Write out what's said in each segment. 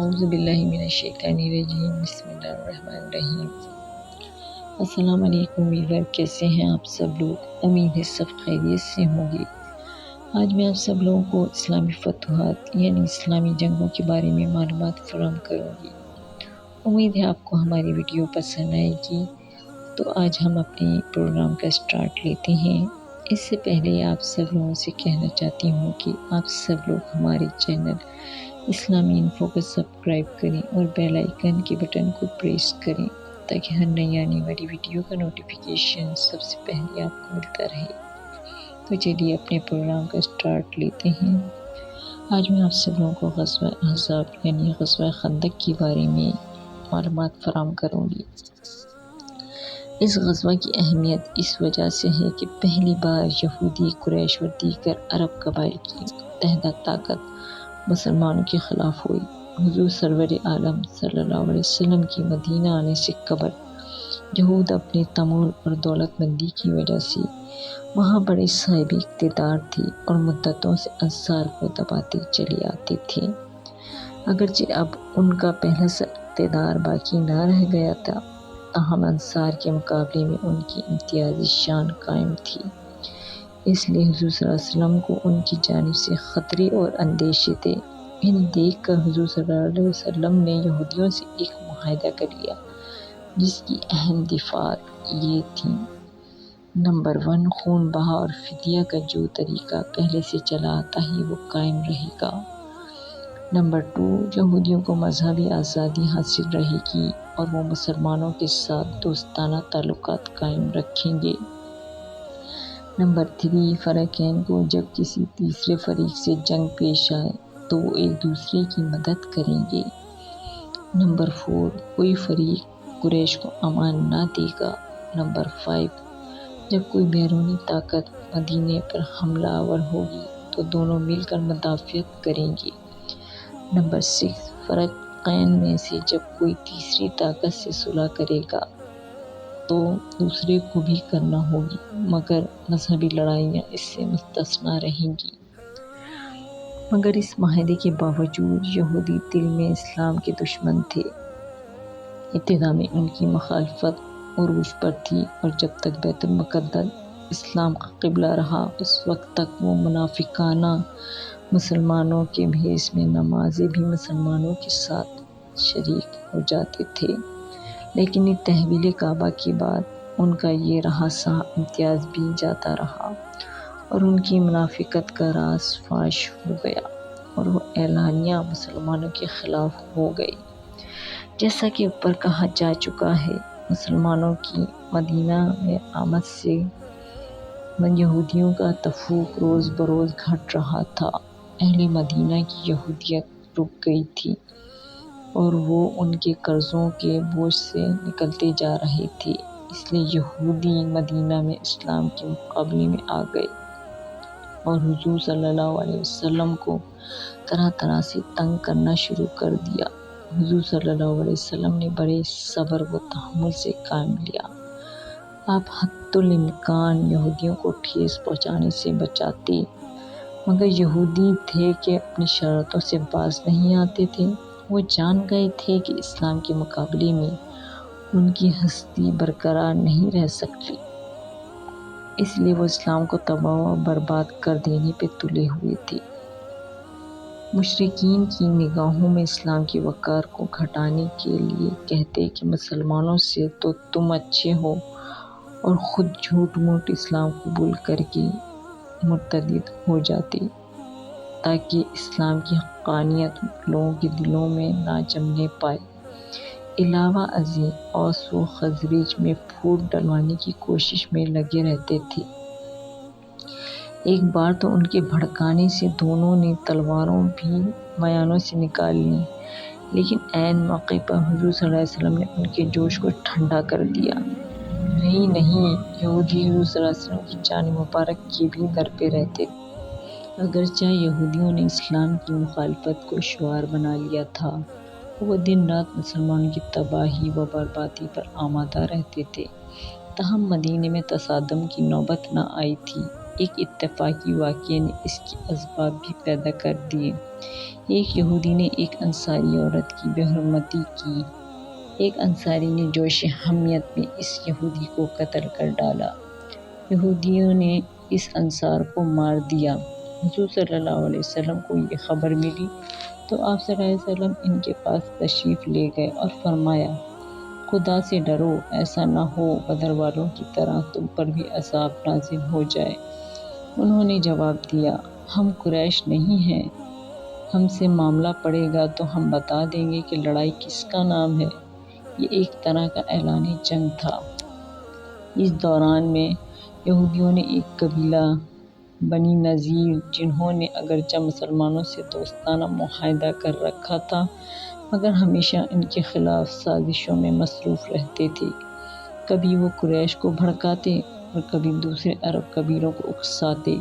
اعوذ باللہ من الشیطان الرجیم، بسم اللہ الرحمن الرحیم۔ السلام علیکم ویور، کیسے ہیں آپ سب لوگ؟ امید ہے سب خیریت سے ہوں گے۔ آج میں آپ سب لوگوں کو اسلامی فتوحات یعنی اسلامی جنگوں کے بارے میں معلومات فراہم کروں گی۔ امید ہے آپ کو ہماری ویڈیو پسند آئے گی۔ تو آج ہم اپنے پروگرام کا سٹارٹ لیتے ہیں۔ اس سے پہلے آپ سب لوگوں سے کہنا چاہتی ہوں کہ آپ سب لوگ ہمارے چینل اسلامی انفو کو سبسکرائب کریں اور بیل آئیکن کے بٹن کو پریس کریں تاکہ ہر نئی آنے والی ویڈیو کا نوٹیفیکیشن سب سے پہلے آپ کو ملتا رہے۔ تو چلیے اپنے پروگرام کا سٹارٹ لیتے ہیں۔ آج میں آپ سب لوگوں کو غزوہ احزاب یعنی غزوہ خندق کے بارے میں معلومات فراہم کروں گی۔ اس غزوہ کی اہمیت اس وجہ سے ہے کہ پہلی بار یہودی، قریش اور دیگر عرب قبائل کی متحدہ طاقت مسلمانوں کے خلاف ہوئی۔ حضور سرور عالم صلی اللہ علیہ وسلم کی مدینہ آنے سے قبل یہود اپنے تمول اور دولت مندی کی وجہ سے وہاں بڑے صاحب اقتدار تھے اور مدتوں سے انصار کو دباتے چلے آتے تھے۔ اگرچہ اب ان کا پہلا سا اقتدار باقی نہ رہ گیا تھا، تاہم انصار کے مقابلے میں ان کی امتیازی شان قائم تھی۔ اس لیے حضور صلی اللہ علیہ وسلم کو ان کی جانب سے خطرے اور اندیشے تھے۔ انہیں دیکھ کر حضور صلی اللہ علیہ وسلم نے یہودیوں سے ایک معاہدہ کر لیا جس کی اہم دفعات یہ تھیں: نمبر 1، خون بہا اور فدیہ کا جو طریقہ پہلے سے چلا آتا ہے وہ قائم رہے گا۔ نمبر 2، یہودیوں کو مذہبی آزادی حاصل رہے گی اور وہ مسلمانوں کے ساتھ دوستانہ تعلقات قائم رکھیں گے۔ نمبر 3، فریقین کو جب کسی تیسرے فریق سے جنگ پیش آئے تو وہ ایک دوسرے کی مدد کریں گے۔ نمبر 4، کوئی فریق قریش کو امان نہ دے گا۔ نمبر 5، جب کوئی بیرونی طاقت مدینے پر حملہ آور ہوگی تو دونوں مل کر مدافعت کریں گے۔ نمبر 6، فریقین میں سے جب کوئی تیسری طاقت سے صلح کرے گا تو دوسرے کو بھی کرنا ہوگی، مگر مذہبی لڑائیاں اس سے مستثنیٰ رہیں گی۔ مگر اس معاہدے کے باوجود یہودی دل میں اسلام کے دشمن تھے۔ ابتدا میں ان کی مخالفت عروج پر تھی اور جب تک بیت المقدس اسلام کا قبلہ رہا اس وقت تک وہ منافقانہ مسلمانوں کے بھیس میں نمازیں بھی مسلمانوں کے ساتھ شریک ہو جاتے تھے، لیکن تحویل کعبہ کے بعد ان کا یہ رہا سہا امتیاز بھی جاتا رہا اور ان کی منافقت کا راز فاش ہو گیا اور وہ اعلانیہ مسلمانوں کے خلاف ہو گئے۔ جیسا کہ اوپر کہا جا چکا ہے، مسلمانوں کی مدینہ میں آمد سے یہودیوں کا تفوق روز بروز گھٹ رہا تھا۔ اہل مدینہ کی یہودیت رک گئی تھی اور وہ ان کے قرضوں کے بوجھ سے نکلتے جا رہے تھے، اس لیے یہودی مدینہ میں اسلام کے مقابلے میں آ گئے اور حضور صلی اللہ علیہ وسلم کو طرح طرح سے تنگ کرنا شروع کر دیا۔ حضور صلی اللہ علیہ وسلم نے بڑے صبر و تحمل سے کام لیا۔ آپ حد الامکان یہودیوں کو ٹھیس پہنچانے سے بچاتے، مگر یہودی تھے کہ اپنی شرطوں سے باز نہیں آتے تھے۔ وہ جان گئے تھے کہ اسلام کے مقابلے میں ان کی ہستی برقرار نہیں رہ سکتی، اس لیے وہ اسلام کو تباہ و برباد کر دینے پہ تلے ہوئے تھے۔ مشرکین کی نگاہوں میں اسلام کی وقار کو گھٹانے کے لیے کہتے کہ مسلمانوں سے تو تم اچھے ہو، اور خود جھوٹ موٹ اسلام قبول کر کے مرتد ہو جاتے تاکہ اسلام کی حقانیت لوگوں کے دلوں میں نہ جمنے پائے۔ علاوہ ازیں اوس و خزرج میں پھوٹ ڈلوانے کی کوشش میں لگے رہتے تھے۔ ایک بار تو ان کے بھڑکانے سے دونوں نے تلواروں بھی میانوں سے نکال لیں، لیکن عین موقع پر حضور صلی اللہ علیہ وسلم نے ان کے جوش کو ٹھنڈا کر دیا۔ نہیں، یہودی حضور صلی اللہ علیہ وسلم کی جان مبارک کے بھی در پہ رہتے تھے۔ اگرچہ یہودیوں نے اسلام کی مخالفت کو شعار بنا لیا تھا، وہ دن رات مسلمانوں کی تباہی و بربادی پر آمادہ رہتے تھے، تاہم مدینے میں تصادم کی نوبت نہ آئی تھی۔ ایک اتفاقی واقعے نے اس کے اسباب بھی پیدا کر دیے۔ ایک یہودی نے ایک انصاری عورت کی بے حرمتی کی۔ ایک انصاری نے جوش حمیت میں اس یہودی کو قتل کر ڈالا۔ یہودیوں نے اس انصار کو مار دیا۔ حضور صلی اللہ علیہ وسلم کو یہ خبر ملی تو آپ صلی اللہ علیہ وسلم ان کے پاس تشریف لے گئے اور فرمایا، خدا سے ڈرو، ایسا نہ ہو بدر والوں کی طرح تم پر بھی عذاب نازل ہو جائے۔ انہوں نے جواب دیا، ہم قریش نہیں ہیں، ہم سے معاملہ پڑے گا تو ہم بتا دیں گے کہ لڑائی کس کا نام ہے۔ یہ ایک طرح کا اعلان جنگ تھا۔ اس دوران میں یہودیوں نے ایک قبیلہ بنی نذیر، جنہوں نے اگرچہ مسلمانوں سے دوستانہ معاہدہ کر رکھا تھا مگر ہمیشہ ان کے خلاف سازشوں میں مصروف رہتے تھے، کبھی وہ قریش کو بھڑکاتے اور کبھی دوسرے عرب قبیلوں کو اکساتے۔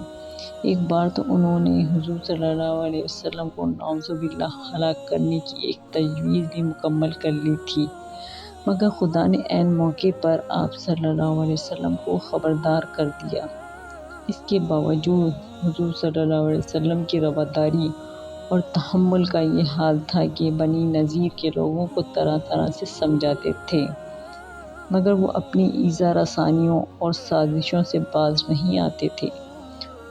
ایک بار تو انہوں نے حضور صلی اللہ علیہ وسلم کو نعوذ باللہ ہلاک کرنے کی ایک تجویز بھی مکمل کر لی تھی، مگر خدا نے عین موقع پر آپ صلی اللہ علیہ وسلم کو خبردار کر دیا۔ اس کے باوجود حضور صلی اللہ علیہ وسلم کی رواداری اور تحمل کا یہ حال تھا کہ بنی نذیر کے لوگوں کو طرح طرح سے سمجھاتے تھے مگر وہ اپنی ایذا رسانیوں اور سازشوں سے باز نہیں آتے تھے۔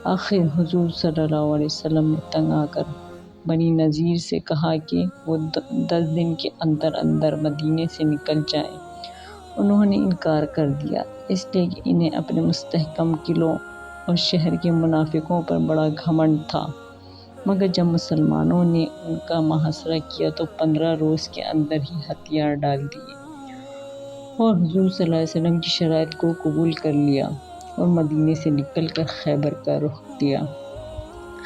آخر حضور صلی اللہ علیہ وسلم نے تنگ آ کر بنی نذیر سے کہا کہ وہ 10 دن کے اندر اندر مدینے سے نکل جائیں۔ انہوں نے انکار کر دیا، اس لیے کہ انہیں اپنے مستحکم قلعوں اور شہر کے منافقوں پر بڑا گھمنڈ تھا، مگر جب مسلمانوں نے ان کا محاصرہ کیا تو 15 روز کے اندر ہی ہتھیار ڈال دیے اور حضور صلی اللہ علیہ وسلم کی شرائط کو قبول کر لیا اور مدینے سے نکل کر خیبر کا رخ کیا۔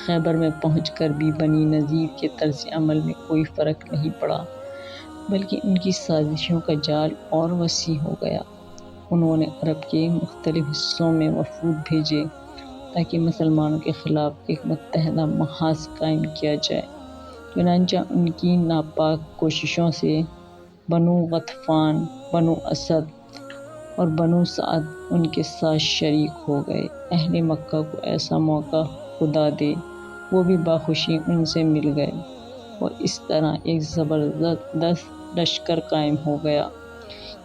خیبر میں پہنچ کر بھی بنی نذیر کے طرز عمل میں کوئی فرق نہیں پڑا بلکہ ان کی سازشوں کا جال اور وسیع ہو گیا۔ انہوں نے عرب کے مختلف حصوں میں وفود بھیجے تاکہ مسلمانوں کے خلاف ایک متحدہ محاذ قائم کیا جائے، چنانچہ ان کی ناپاک کوششوں سے بنو غطفان، بنو اسد اور بنو سعد ان کے ساتھ شریک ہو گئے۔ اہل مکہ کو ایسا موقع خدا دے، وہ بھی باخوشی ان سے مل گئے اور اس طرح ایک زبردست لشکر قائم ہو گیا۔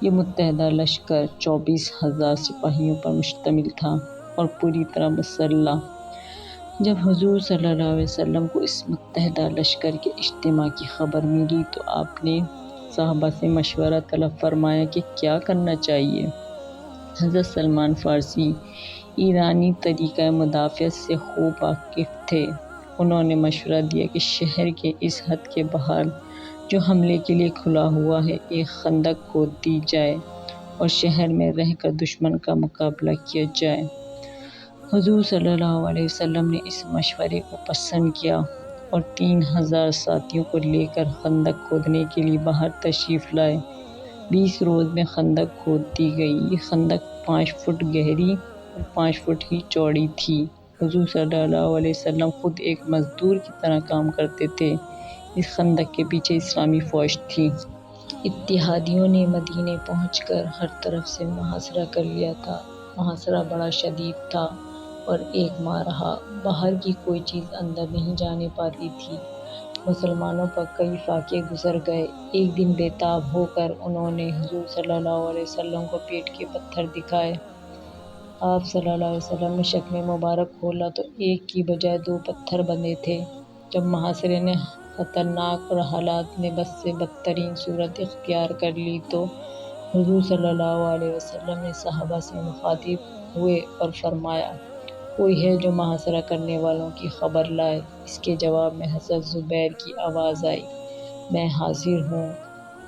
یہ متحدہ لشکر 24,000 سپاہیوں پر مشتمل تھا اور پوری طرح مسلح۔ جب حضور صلی اللہ علیہ وسلم کو اس متحدہ لشکر کے اجتماع کی خبر ملی تو آپ نے صحابہ سے مشورہ طلب فرمایا کہ کیا کرنا چاہیے۔ حضرت سلمان فارسی ایرانی طریقہ مدافعت سے خوب واقف تھے۔ انہوں نے مشورہ دیا کہ شہر کے اس حد کے باہر جو حملے کے لیے کھلا ہوا ہے ایک خندق کھود دی جائے اور شہر میں رہ کر دشمن کا مقابلہ کیا جائے۔ حضور صلی اللہ علیہ وسلم نے اس مشورے کو پسند کیا اور 3,000 ساتھیوں کو لے کر خندق کھودنے کے لیے باہر تشریف لائے۔ 20 روز میں خندق کھود دی گئی۔ یہ خندق 5 فٹ گہری اور 5 فٹ ہی چوڑی تھی۔ حضور صلی اللہ علیہ وسلم خود ایک مزدور کی طرح کام کرتے تھے۔ اس خندق کے پیچھے اسلامی فوج تھی۔ اتحادیوں نے مدینے پہنچ کر ہر طرف سے محاصرہ کر لیا تھا۔ محاصرہ بڑا شدید تھا اور 1 ماہ رہا۔ باہر کی کوئی چیز اندر نہیں جانے پاتی تھی۔ مسلمانوں پر کئی فاقے گزر گئے۔ ایک دن بے تاب ہو کر انہوں نے حضور صلی اللہ علیہ وسلم کو پیٹ کے پتھر دکھائے۔ آپ صلی اللہ علیہ وسلم نے شکم مبارک کھولا تو ایک کی بجائے 2 پتھر بندھے تھے۔ جب محاصرے نے خطرناک اور حالات نے بد سے بدترین صورت اختیار کر لی تو حضور صلی اللہ علیہ وسلم نے صحابہ سے مخاطب ہوئے اور فرمایا، کوئی ہے جو محاصرہ کرنے والوں کی خبر لائے؟ اس کے جواب میں حضرت زبیر کی آواز آئی، میں حاضر ہوں۔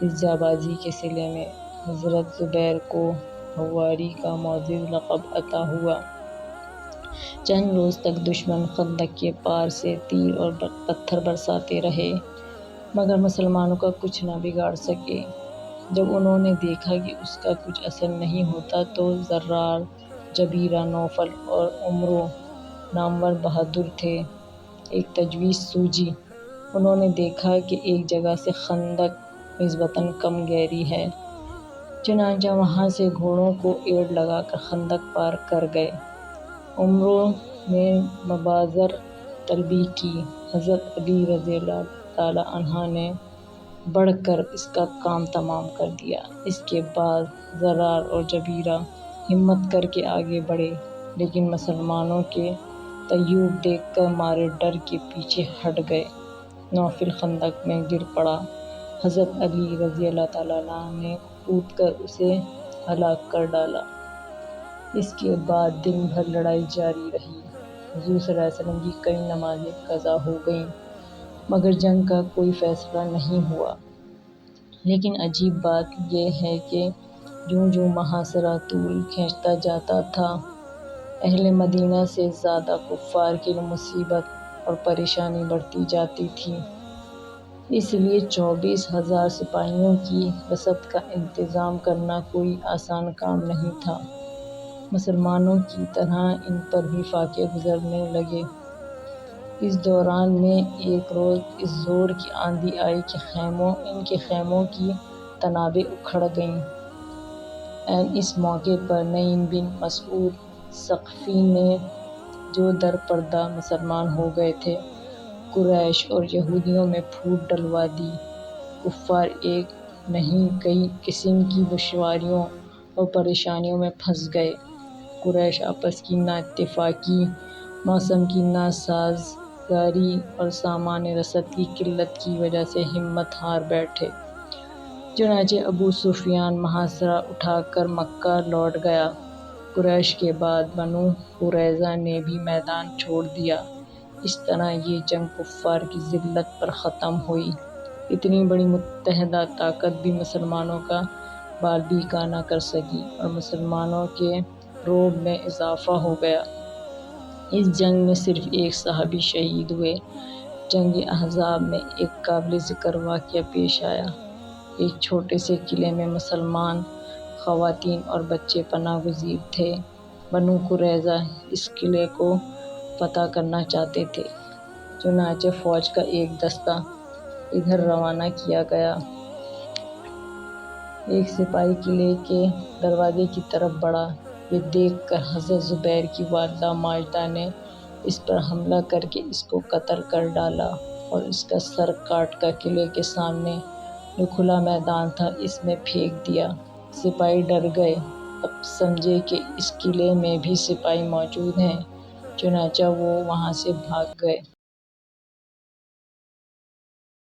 اس جانبازی کے صلے میں حضرت زبیر کو حواری کا معزز لقب عطا ہوا۔ چند روز تک دشمن خندق کے پار سے تیر اور پتھر برساتے رہے مگر مسلمانوں کا کچھ نہ بگاڑ سکے۔ جب انہوں نے دیکھا کہ اس کا کچھ اثر نہیں ہوتا تو زرار، جبیرہ، نوفل اور عمرو نامور بہادر تھے۔ ایک تجویز سوجی۔ انہوں نے دیکھا کہ ایک جگہ سے خندق نسبتاً کم گہری ہے، چنانچہ وہاں سے گھوڑوں کو ایڑ لگا کر خندق پار کر گئے۔ عمرو نے مبازر طلبی کی۔ حضرت علی رضی اللہ تعالیٰ عنہ نے بڑھ کر اس کا کام تمام کر دیا۔ اس کے بعد زرار اور جبیرہ ہمت کر کے آگے بڑھے، لیکن مسلمانوں کے تیور دیکھ کر مارے ڈر کے پیچھے ہٹ گئے۔ نوفل خندق میں گر پڑا۔ حضرت علی رضی اللہ تعالیٰ عنہ نے کود کر اسے ہلاک کر ڈالا۔ اس کے بعد دن بھر لڑائی جاری رہی۔ حضور صلی اللہ علیہ وسلم کی کئی نمازیں قضا ہو گئیں، مگر جنگ کا کوئی فیصلہ نہیں ہوا۔ لیکن عجیب بات یہ ہے کہ جوں جوں محاصرہ طول کھینچتا جاتا تھا، اہل مدینہ سے زیادہ کفار کے لیے مصیبت اور پریشانی بڑھتی جاتی تھی۔ اس لیے 24,000 سپاہیوں کی رسد کا انتظام کرنا کوئی آسان کام نہیں تھا۔ مسلمانوں کی طرح ان پر بھی فاقے گزرنے لگے۔ اس دوران میں ایک روز اس زور کی آندھی آئی کہ ان کے خیموں کی تنابیں اکھڑ گئیں۔ عین اس موقع پر نعیم بن مسعود ثقفی نے، جو در پردہ مسلمان ہو گئے تھے، قریش اور یہودیوں میں پھوٹ ڈلوا دی۔ کفار ایک نہیں کئی قسم کی دشواریوں اور پریشانیوں میں پھنس گئے۔ قریش آپس کی نا اتفاقی، موسم کی ناسازگاری اور سامان رسد کی قلت کی وجہ سے ہمت ہار بیٹھے۔ چنانچہ ابو سفیان محاصرہ اٹھا کر مکہ لوٹ گیا۔ قریش کے بعد بنو قریظہ نے بھی میدان چھوڑ دیا۔ اس طرح یہ جنگ کفار کی ذلت پر ختم ہوئی۔ اتنی بڑی متحدہ طاقت بھی مسلمانوں کا بال بیکا نہ کر سکی اور مسلمانوں کے رعب میں اضافہ ہو گیا۔ اس جنگ میں صرف ایک صحابی شہید ہوئے۔ جنگ احزاب میں ایک قابل ذکر واقعہ پیش آیا۔ ایک چھوٹے سے قلعے میں مسلمان خواتین اور بچے پناہ گزیر تھے۔ بنو قریظہ اس قلعے کو فتح کرنا چاہتے تھے، چنانچہ فوج کا ایک دستہ ادھر روانہ کیا گیا۔ ایک سپاہی قلعے کے دروازے کی طرف بڑھا۔ یہ دیکھ کر حضرت زبیر کی والدہ ماجدہ نے اس پر حملہ کر کے اس کو قتل کر ڈالا اور اس کا سر کاٹ کر قلعے کے سامنے جو کھلا میدان تھا اس میں پھینک دیا۔ سپاہی ڈر گئے۔ اب سمجھے کہ اس قلعے میں بھی سپاہی موجود ہیں، چنانچہ وہ وہاں سے بھاگ گئے۔